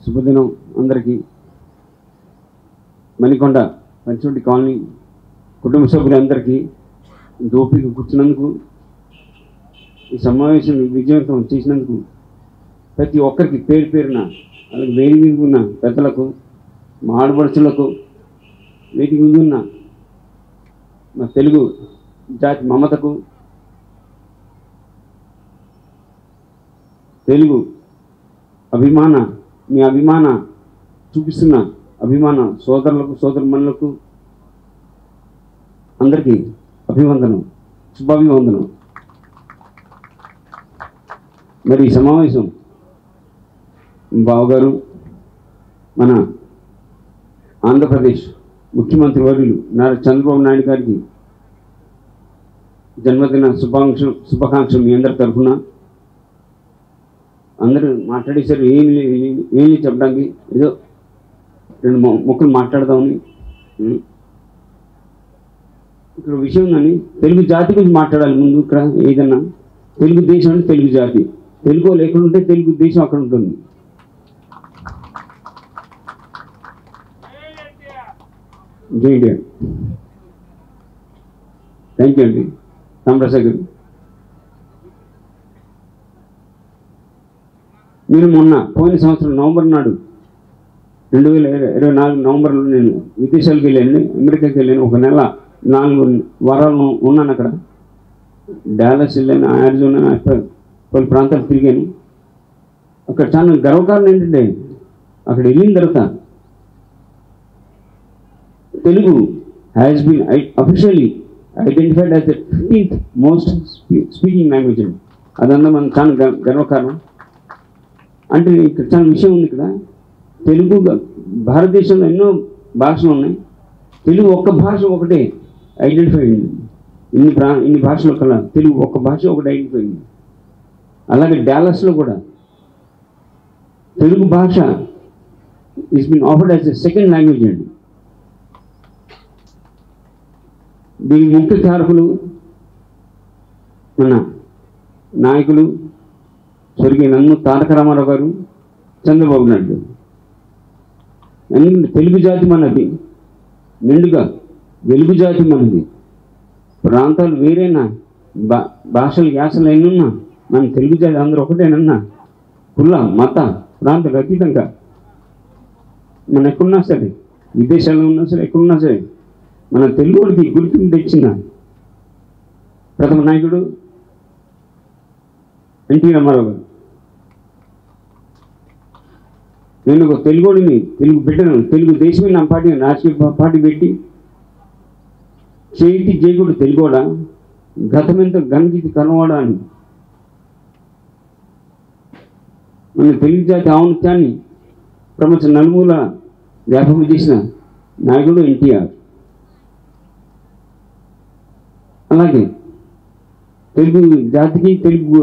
శుభదినం అందరికీ. మణికొండ పంచవటి కాలనీ కుటుంబ సభ్యులందరికీ దోపిక కూర్చున్నందుకు, ఈ సమావేశం విజయవంతం చేసినందుకు ప్రతి ఒక్కరికి పేరు పేరున, అలాగే వేదిక మీద ఉన్న పెద్దలకు, మా ఆడపడుచులకు, వేదిక మీద ఉన్న మా తెలుగు జాతి మమతకు, తెలుగు మీ అభిమాన చూపిస్తున్న అభిమాన సోదరులకు, సోదరుమణులకు అందరికీ అభివందనం, శుభాభివందనం. మరి ఈ సమావేశం బావగారు, మన ఆంధ్రప్రదేశ్ ముఖ్యమంత్రి వర్యులు నారా చంద్రబాబు నాయుడు గారికి జన్మదిన శుభాకాంక్షలు మీ అందరి తరఫున. అందరూ మాట్లాడేశారు, ఏమి చెప్పడానికి, ఏదో రెండు ముక్కలు మాట్లాడదామని. ఇక్కడ విషయం ఉందని, తెలుగు జాతి గురించి మాట్లాడాలి ముందు. ఇక్కడ ఏదన్నా తెలుగు దేశం అంటే తెలుగు జాతి, తెలుగు ఎక్కడ ఉంటే తెలుగు దేశం అక్కడ ఉంటుంది. జై ఇండియా. థ్యాంక్ యూ అండి రామప్రసాద్ గారు. నేను పోయిన సంవత్సరం నవంబర్ నాడు 2024 నవంబర్లో నేను విదేశాలకు వెళ్ళాను, అమెరికాకి వెళ్ళాను. ఒక నెల 4 వారాలు ఉన్నాను అక్కడ. డాలస్ వెళ్ళాను, అరిజోనా, పలు ప్రాంతాలు తిరిగాను. అక్కడ చాలా గర్వకారణం ఏంటంటే, అక్కడ వెళ్ళిన తర్వాత Telugu has been officially identified as the 15th most speaking language అండి. అదంతా మనకు చాలా గర్వకారణం. అంటే ఇక్కడ చాలా విషయం ఉంది. ఇక్కడ తెలుగు భారతదేశంలో ఎన్నో భాషలు ఉన్నాయి, తెలుగు ఒక్క భాష ఒకటే ఐడెంటిఫై అయింది. ఇన్ని భాషల కల్లా తెలుగు ఒక్క భాష ఒకటి ఐడెంటిఫై అయింది. అలాగే డాలస్లో కూడా తెలుగు భాష is been offered as a second language అండి. దీని ముఖ్య కారకులు మన నాయకులు స్వర్గీయ నందమూరి తారక రామారావు గారు, చంద్రబాబు నాయుడు గారు. ఎందుకంటే తెలుగు జాతి మనది, నిండుగా వెలుగు జాతి మనది. ప్రాంతాలు వేరేనా, భాషలు యాసలు ఎన్నున్నా మన తెలుగు జాతి అందరూ ఒకటేనన్నా, కుల మత ప్రాంతాలు అతీతంగా మనం ఎక్కడున్నా సరే, విదేశాల్లో ఉన్నా సరే, ఎక్కడున్నా సరే, మన తెలుగుడికి గుర్తింపు తెచ్చిన ప్రథమ నాయకుడు ఎన్టీ రామారావు గారు. నేను ఒక తెలుగుడిని, తెలుగు బిడ్డను, తెలుగు దేశమే నా పార్టీ, రాజకీయ పార్టీ పెట్టి చేతి చేయకూడదు తెలుగోడా, గతమెంత గణగీతి కనవాడా అని మన తెలుగు జాతి ఔన్నత్యాన్ని ప్రపంచ నలుమూల వ్యాపకం చేసిన నాయకుడు ఎన్టీఆర్. అలాగే తెలుగు జాతికి, తెలుగు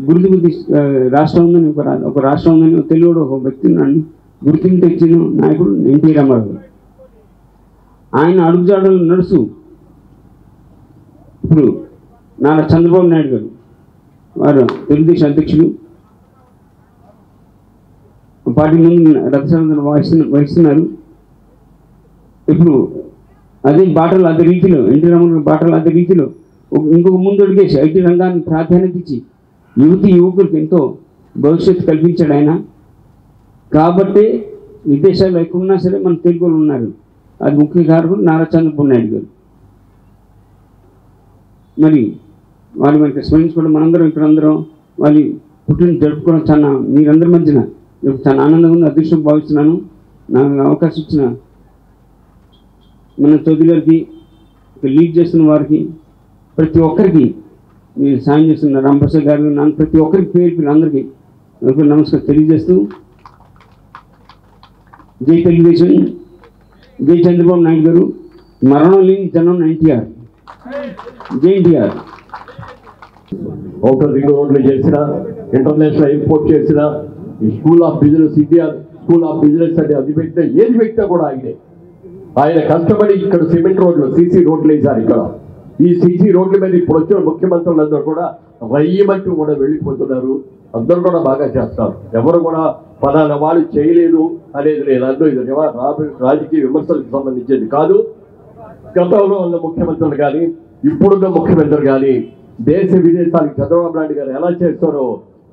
గుర్తింపు రాష్ట్రం ఉందని, ఒక రాష్ట్రం ఉందని, తెలుగుడు ఒక వ్యక్తిని గుర్తింపు తెచ్చిన నాయకుడు ఎన్టీ రామారావు. ఆయన అడుగుజాడలు నడుస్తూ ఇప్పుడు నారా చంద్రబాబు నాయుడు గారు, వారు తెలుగుదేశం అధ్యక్షులు, పార్టీ ముందు రథసారథులు వహిస్తున్నారు. ఇప్పుడు అదే బాటలు, అదే రీతిలో, ఎన్టీ రామారావు బాటలు అదే రీతిలో ఇంకొక ముందు అడిగేసి ఐటీ రంగాన్ని ప్రాధాన్యత ఇచ్చి యువకులకు ఎంతో భవిష్యత్తు కల్పించాడు ఆయన. కాబట్టి విదేశాల్లో ఎక్కడున్నా సరే మన తెలుగు వాళ్ళు ఉన్నారు. అది ముఖ్య కారణం నారా చంద్రబాబు నాయుడు గారు. మరి వాళ్ళు మనకి స్మరించుకోవడం, మనందరం ఇక్కడ అందరం వాళ్ళ పుట్టిన జరుపుకోవడం చాలా మీరందరి మధ్యన చాలా ఆనందంగా ఉంది, అదృష్టం భావిస్తున్నాను. నాకు అవకాశం ఇచ్చిన మన చౌదరి గారికి, లీడ్ చేస్తున్న వారికి, ప్రతి ఒక్కరికి నేను సాయం చేస్తున్న రామప్రసాద్ గారు, నన్ను ప్రతి ఒక్కరికి పేరు అందరికీ నమస్కారం తెలియజేస్తూ, జై తెలుగుదేశం, జై చంద్రబాబు నాయుడు గారు, మరణం లేని జనం ఎన్టీఆర్, జై ఎన్టీఆర్. అవుటర్ రింగ్ రోడ్లు చేసిన, ఇంటర్నేషనల్ ఎయిర్పోర్ట్ చేసిన, ఈ school of business, India school of business అంటే అది పెట్టినా ఏది పెట్టినా కూడా ఆయన కష్టపడి ఇక్కడ సిమెంట్ రోడ్లు, సీసీ రోడ్లు వేశారు. ఇక్కడ ఈ సీసీ రోడ్ల మీద ఇప్పుడు వచ్చిన ముఖ్యమంత్రులందరూ కూడా రయ్యమంటూ కూడా వెళ్ళిపోతున్నారు. అందరూ కూడా బాగా చేస్తారు. ఎవరు కూడా ఫలానా వాళ్ళు చేయలేదు అనేది నేను అన్ను. ఇది రాజకీయ విమర్శలకు సంబంధించేది కాదు. గతంలో ఉన్న ముఖ్యమంత్రులు కానీ ఇప్పుడున్న ముఖ్యమంత్రులు కానీ దేశ విదేశాలకు చంద్రబాబు నాయుడు గారు ఎలా చేస్తారో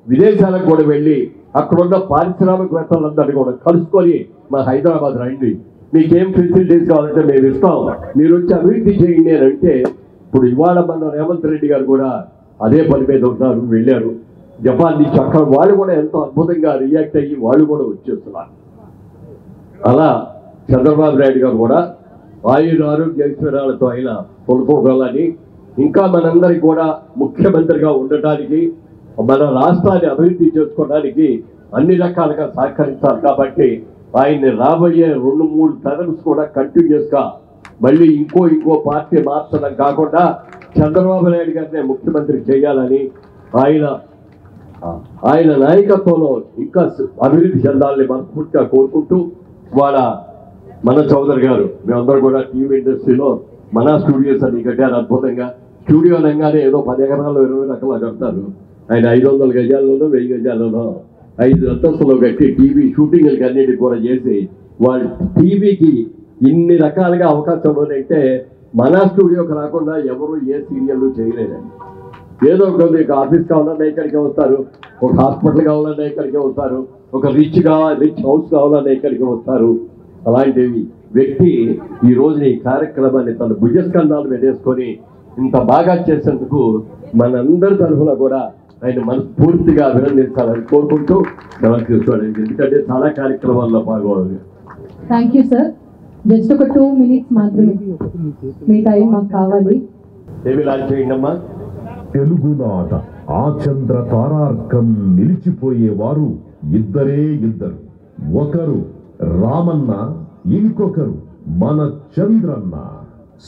విదేశాలకు కూడా వెళ్ళి అక్కడున్న పారిశ్రామికవేత్తలందరినీ కూడా కలుసుకొని మా హైదరాబాద్ రండి, మీకేం ఫెసిలిటీస్ కావాలంటే మేము ఇస్తాం, మీరు వచ్చి అభివృద్ధి చేయండి అని అంటే, ఇప్పుడు ఇవాళ మన రేవంత్ రెడ్డి గారు కూడా అదే పని మీద ఉన్నారు, వెళ్ళారు జపాన్ నుంచి. అక్కడ వాళ్ళు కూడా ఎంతో అద్భుతంగా రియాక్ట్ అయ్యి వాళ్ళు కూడా వచ్చేస్తున్నారు. అలా చంద్రబాబు నాయుడు గారు కూడా ఆరోగ్య ఐశ్వర్యాలతో ఆయన కొనుక్కోగలని, ఇంకా మనందరికీ కూడా ముఖ్యమంత్రిగా ఉండటానికి, మన రాష్ట్రాన్ని అభివృద్ధి చేసుకోవడానికి అన్ని రకాలుగా సహకరిస్తారు. కాబట్టి ఆయన్ని రాబోయే 2-3 టర్మ్స్ కూడా కంటిన్యూస్గా మళ్ళీ ఇంకో పార్టీ మార్చడం కాకుండా చంద్రబాబు నాయుడు గారినే ముఖ్యమంత్రి చేయాలని, ఆయన నాయకత్వంలో ఇంకా అభివృద్ధి చెందాలని మనస్ఫూర్తిగా కోరుకుంటూ, మన చౌదరి గారు మేమందరూ కూడా టీవీ ఇండస్ట్రీలో మన స్టూడియోస్ అని కట్టారు అద్భుతంగా. స్టూడియో అనగానే ఏదో 10 ఎకరాల్లో 20 రకాలు కడతారు. ఆయన 500 గజాల్లోనో 1000 గజాల్లోనో 5 అంతస్తులో కట్టి టీవీ షూటింగ్లకి అన్నిటికీ కూడా చేసి వాళ్ళు టీవీకి ఇన్ని రకాలుగా అవకాశం ఉందంటే మన స్టూడియోకి రాకుండా ఎవరు ఏ సీరియల్ చేయలేదండి. ఏదో ఒక ఆఫీస్ కావాలన్నా ఇక్కడికే వస్తారు, ఒక హాస్పిటల్ కావాలన్నా ఇక్కడికే వస్తారు, ఒక రిచ్ హౌస్ కావాలన్నా ఇక్కడికే వస్తారు. అలాంటి వ్యక్తి ఈ రోజున ఈ కార్యక్రమాన్ని తన భుజస్కంధాలు పెట్టేసుకొని ఇంత బాగా చేసేందుకు మనందరి తరఫున కూడా ఆయన మనస్ఫూర్తిగా అభినందించాలని కోరుకుంటూ సెలవు తీసుకోవాలండి. ఎందుకంటే చాలా కార్యక్రమాల్లో పాల్గొనాలి. Thank you sir. జస్ట్ ఒక 2 minutes మాత్రమే మీ టైం మాకు కావాలి. ఏమి లాంచ్ చేయండమ్మా. తెలుగునాట ఆచంద్ర తారార్కం నిలిచిపోయేవారు ఇద్దరు. ఒకరు రామన్న, ఇంకొకరు మన చంద్రన్న.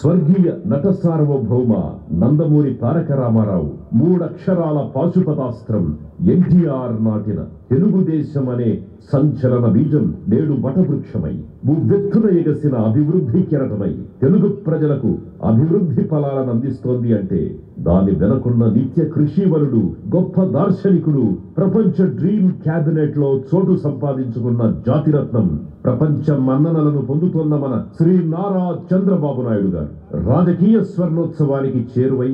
స్వర్గీయ నట సార్వభౌమ నందమూరి తారక రామారావు 3 అక్షరాల పాశుపతాస్త్రం ఎన్టీఆర్ నాటిన తెలుగుదేశం అనే సంచలన బీజం నేడు వటవృక్షమై ఉవ్వెత్తున ఎగసిన అభివృద్ధి కెరటమై తెలుగు ప్రజలకు అభివృద్ధి ఫలాలను అందిస్తోంది అంటే దాని వెనకున్న నిత్య కృషివలుడు, గొప్ప దార్శనికుడు, ప్రపంచ డ్రీమ్ క్యాబినెట్ లో చోటు సంపాదించుకున్న జాతిరత్నం, ప్రపంచ మన్ననలను పొందుతున్న మన శ్రీ నారా చంద్రబాబు నాయుడు గారు రాజకీయ స్వర్ణోత్సవానికి చేరువై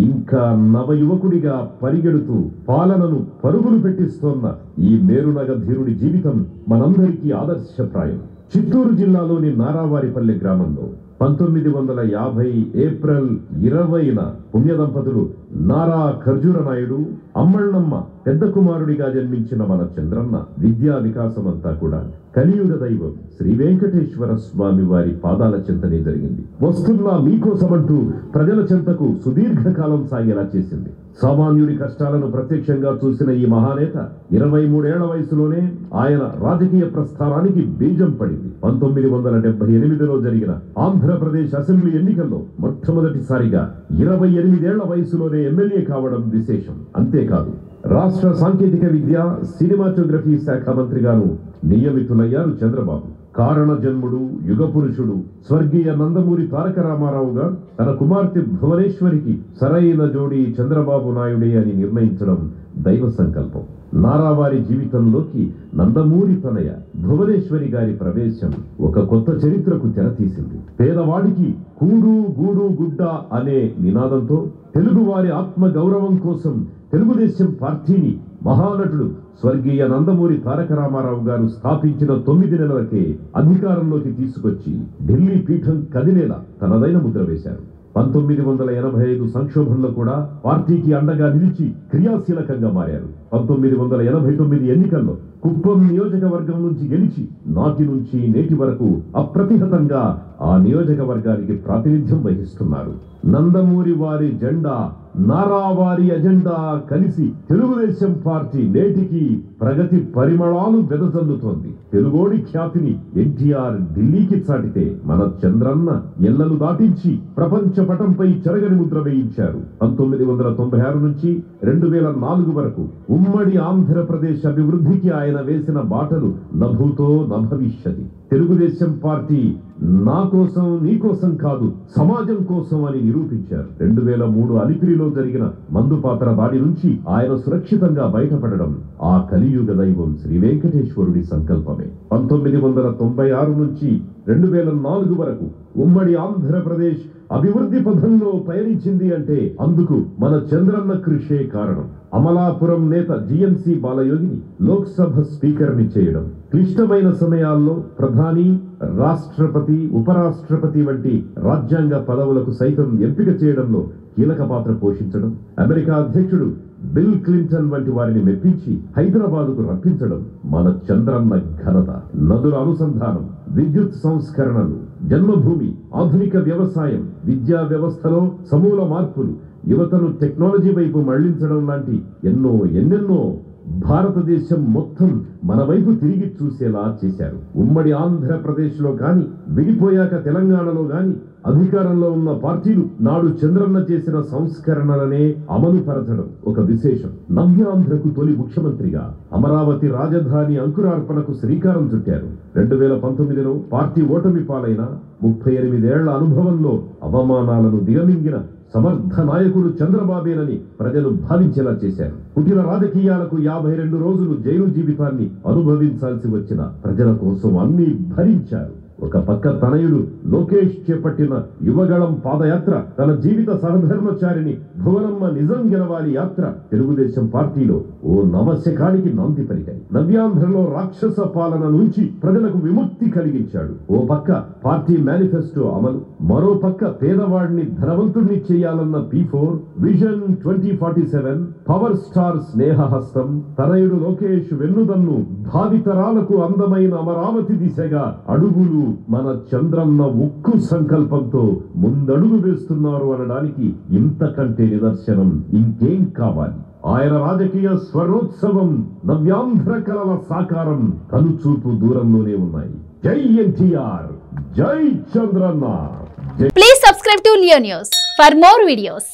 ఇంకా నవయువకుడిగా పరిగెడుతూ పాలనను పరుగులు పెట్టిస్తోన్న ఈ మేరునగ ధీరుడి జీవితం మనందరికీ ఆదర్శప్రాయం. చిత్తూరు జిల్లాలోని నారావారిపల్లె గ్రామంలో 1950 ఏప్రిల్ 20న పుణ్య దంపతులు నారా ఖర్జూర నాయుడు, అమ్మళ్ళమ్మ పెద్ద కుమారుడిగా జన్మించిన మన చంద్రన్న విద్యా వికాసమంతా కూడా కలియుగ దైవం శ్రీ వెంకటేశ్వర స్వామి వారి పాదాల చెంతనే జరిగింది. వస్తున్నా మీకోసమంటూ ప్రజల చెంతకు సుదీర్ఘకాలం సాగేలా చేసింది. సామాన్యుడి కష్టాలను ప్రత్యక్షంగా చూసిన ఈ మహానేత 23 ఏళ్ల వయసులోనే ఆయన రాజకీయ ప్రస్థానానికి బీజం పడింది. 1978లో జరిగిన ఆంధ్రప్రదేశ్ అసెంబ్లీ ఎన్నికల్లో మొట్టమొదటిసారిగా 28 ఏళ్ల వయసులోనే ఎమ్మెల్యే కావడం విశేషం. అంతేకాదు రాష్ట్ర సాంకేతిక విద్య, సినిమాటోగ్రఫీ శాఖ మంత్రిగాను నియమితులయ్యారు చంద్రబాబు. కారణ జన్ముడు, యుగ పురుషుడు స్వర్గీయ నందమూరి తారక రామారావుగా తన కుమార్తె భువనేశ్వరికి సరైన జోడి చంద్రబాబు నాయుడే అని నిర్ణయించడం దైవ సంకల్పం. నారావారి జీవితంలోకి నందమూరి తనయ భువనేశ్వరి గారి ప్రవేశం ఒక కొత్త చరిత్రకు తెరతీసింది. పేదవాడికి కూడు గూడు గుడ్డ అనే నినాదంతో తెలుగువారి ఆత్మ గౌరవం కోసం తెలుగుదేశం పార్టీని మహానటుడు స్వర్గీయ నందమూరి తారక రామారావు గారు స్థాపించిన 9 నెలలకే అధికారంలోకి తీసుకొచ్చి ఢిల్లీ పీఠం కదిలేలా తనదైన ముద్ర వేశారు. 1985 సంక్షోభంలో కూడా పార్టీకి అండగా నిలిచి క్రియాశీలకంగా మారారు. 1989 ఎన్నికల్లో కుప్పం నియోజకవర్గం నుంచి గెలిచి నాటి నుంచి నేటి వరకు అప్రతిహతంగా ఆ నియోజకవర్గానికి ప్రాతినిధ్యం వహిస్తున్నారు. నందమూరి వారి జెండా, నారావారి అజెండా కలిసి తెలుగుదేశం పార్టీ నేటికి ప్రగతి పరిమళాలు వెదజల్లుతోంది. తెలుగోడి ఖ్యాతిని ఎన్టీఆర్ ఢిల్లీకి చాటితే మన చంద్రన్న ఎల్లలు దాటించి ప్రపంచ పటంపై చెరగని ముద్ర వేయించారు. 1996 నుంచి 2004 వరకు ఉమ్మడి ఆంధ్రప్రదేశ్ అభివృద్ధికి ఆయన వేసిన బాటలు నభూతో నభవిష్యతి. తెలుగుదేశం పార్టీ నా కోసం నీ కోసం కాదు సమాజం కోసం అని నిరూపించారు. 2003 అలిపిరిలో జరిగిన మందుపాత్ర దాడి నుంచి ఆయన సురక్షితంగా బయటపడడం ఆ కలియుగ దైవం శ్రీ వెంకటేశ్వరుడి సంకల్పమే. 1996 నుంచి 2004 వరకు ఉమ్మడి ఆంధ్రప్రదేశ్ అభివృద్ధి పథంలో పయనించింది అంటే అందుకు మన చంద్రన్న కృషే కారణం. అమలాపురం నేత జిఎన్సి బాలయోగిని లోక్సభ స్పీకర్ని చేయడం, క్లిష్టమైన సమయాల్లో ప్రధాని, రాష్ట్రపతి, ఉపరాష్ట్రపతి వంటి రాజ్యాంగ పదవులకు సైతం ఎంపిక చేయడంలో కీలక పాత్ర పోషించడం, అమెరికా అధ్యక్షుడు బిల్ క్లింటన్ వంటి వారిని మెప్పించి హైదరాబాదుకు రప్పించడం మన చంద్రన్న ఘనత. నదుల అనుసంధానం, విద్యుత్ సంస్కరణలు, జన్మభూమి, ఆధునిక వ్యవసాయం, విద్యా వ్యవస్థలో సమూల మార్పులు, యువతను టెక్నాలజీ వైపు మళ్లించడం లాంటి ఎన్నెన్నో భారతదేశం మొత్తం మన వైపు తిరిగి చూసేలా చేశారు. ఉమ్మడి ఆంధ్రప్రదేశ్ లో గాని, విడిపోయాక తెలంగాణలో గాని అధికారంలో ఉన్న పార్టీలు నాడు చంద్రన్న చేసిన సంస్కరణలనే అమలు పరచడం ఒక విశేషం. నవ్యాంధ్రకు తొలి ముఖ్యమంత్రిగా అమరావతి రాజధాని అంకురార్పణకు శ్రీకారం చుట్టారు. 2019లో పార్టీ ఓటమి పాలైన 38 ఏళ్ల అనుభవంలో అవమానాలను దిగమింగిన సమర్థ నాయకుడు చంద్రబాబేనని ప్రజలు భావించేలా చేశారు. కుటిల రాజకీయాలకు 52 రోజులు జైలు జీవితాన్ని అనుభవించాల్సి వచ్చిన ప్రజల కోసం అన్ని భరించారు. ఒక పక్క తనయుడు లోకేష్ చేపట్టిన యువగళం పాదయాత్ర, తన జీవిత సహధర్మచారిని భువనమ్మ నిజం గెలవాలి యాత్ర తెలుగుదేశం పార్టీలో ఓ నవశకానికి నాంది పలికాయి. నవ్యాంధ్రలో రాక్షస పాలన నుంచి ప్రజలకు విముక్తి కలిగించాడు. ఓ పక్క పార్టీ మేనిఫెస్టో అమలు, మరో పక్క పేదవాడిని ధనవంతుడిని చేయాలన్న P4 విజన్ 2047, పవర్ స్టార్ స్నేహహస్తం, తనయుడు లోకేష్ వెన్నుదన్ను, భావితరాలకు అందమైన అమరావతి దిశగా అడుగులు మన చంద్రన్న ఉక్కు సంకల్పంతో ముందడుగు వేస్తున్నారు అనడానికి ఇంతకంటే నిదర్శనం ఇంకేం కావాలి? ఆయన రాజకీయ స్వర్ణోత్సవం, నవ్యాంధ్ర కలల సాకారం కనుచూపు దూరంలోనే ఉన్నాయి. జై ఎన్టీఆర్, జై Chandranna. Please subscribe to Leo News for more videos.